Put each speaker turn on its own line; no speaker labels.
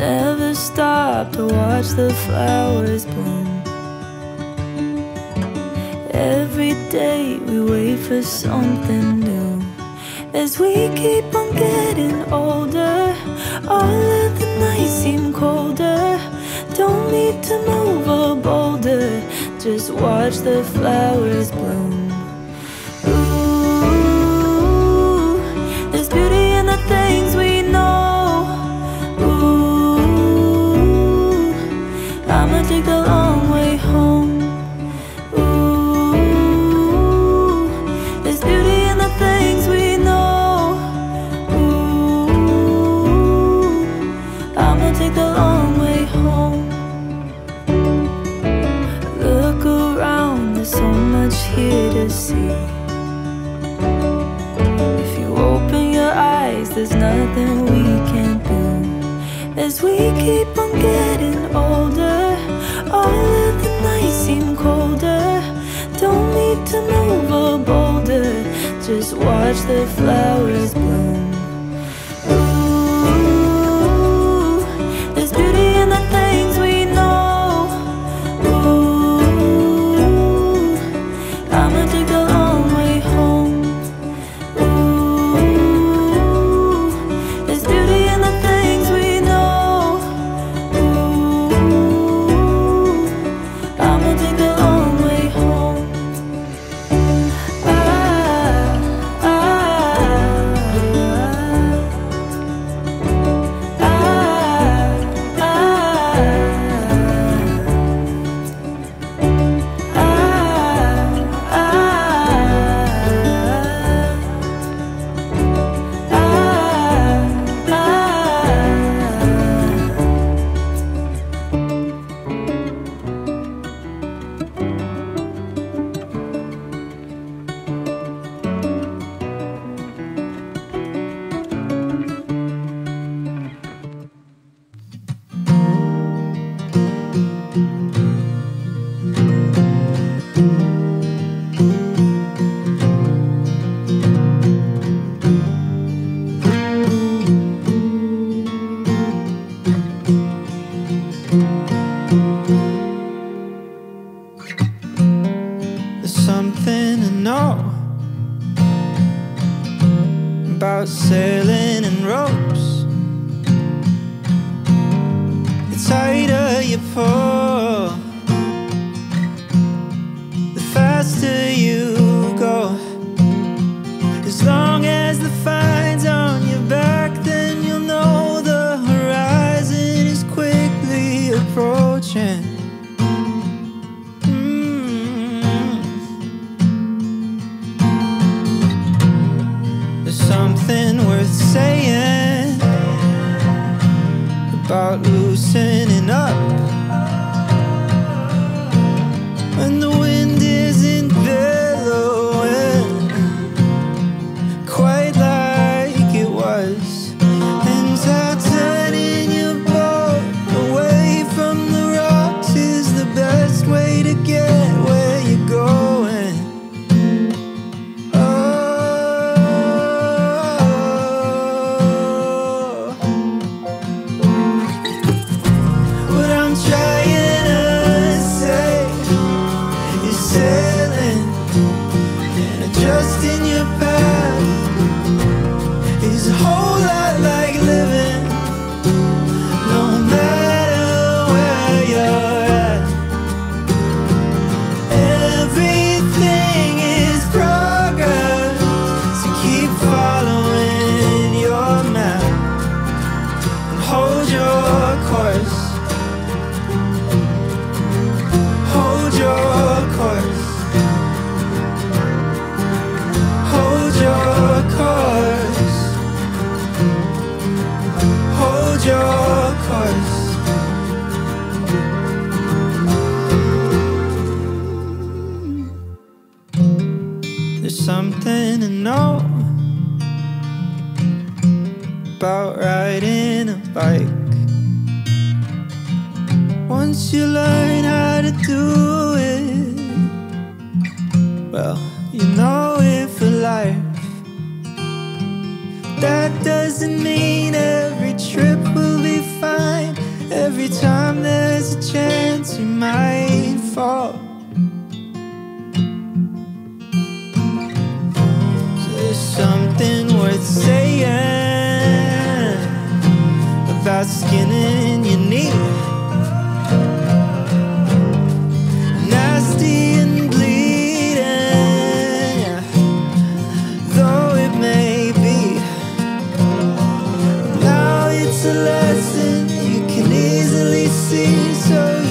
never stop to watch the flowers bloom. Every day we wait for something new. As we keep on getting older, all of the nights seem colder. Don't need to move a boulder, just watch the flowers bloom. Ooh, there's beauty in the things we know. Ooh, I'ma take the long way home. Ooh, there's beauty in the things we know. Ooh, I'ma take the long way home. Look around, there's so much here to see. If you open your eyes, there's nothing we can't do. As we keep on getting older, all of the nights seem colder. Don't need to move a boulder, just watch the flowers bloom. Ooh, there's beauty in the things we know. Ooh, I'ma take the long way home. Ooh, there's beauty in the things we know. Ooh, I'ma take the long way home.
There's something to know about sailing and ropes. The tighter you pull, the faster you go. As long as the fine's on your back, then you'll know the horizon is quickly approaching. Something worth saying about loosening up when the wind isn't billowing quite like it was, and how turning your boat away from the rocks is the best way to get where you're going. Adjusting your path is a whole lot like living, no matter where you're at. Everything is progress, so keep following your map and hold your course. Hold your course. Hold your course. Hold your course. There's something to know about riding a bike. Once you learn how to do it, well, you know it for life. That doesn't mean every trip will be fine. aching in your knee. Nasty and bleeding, though it may be. Now it's a lesson you can easily see, so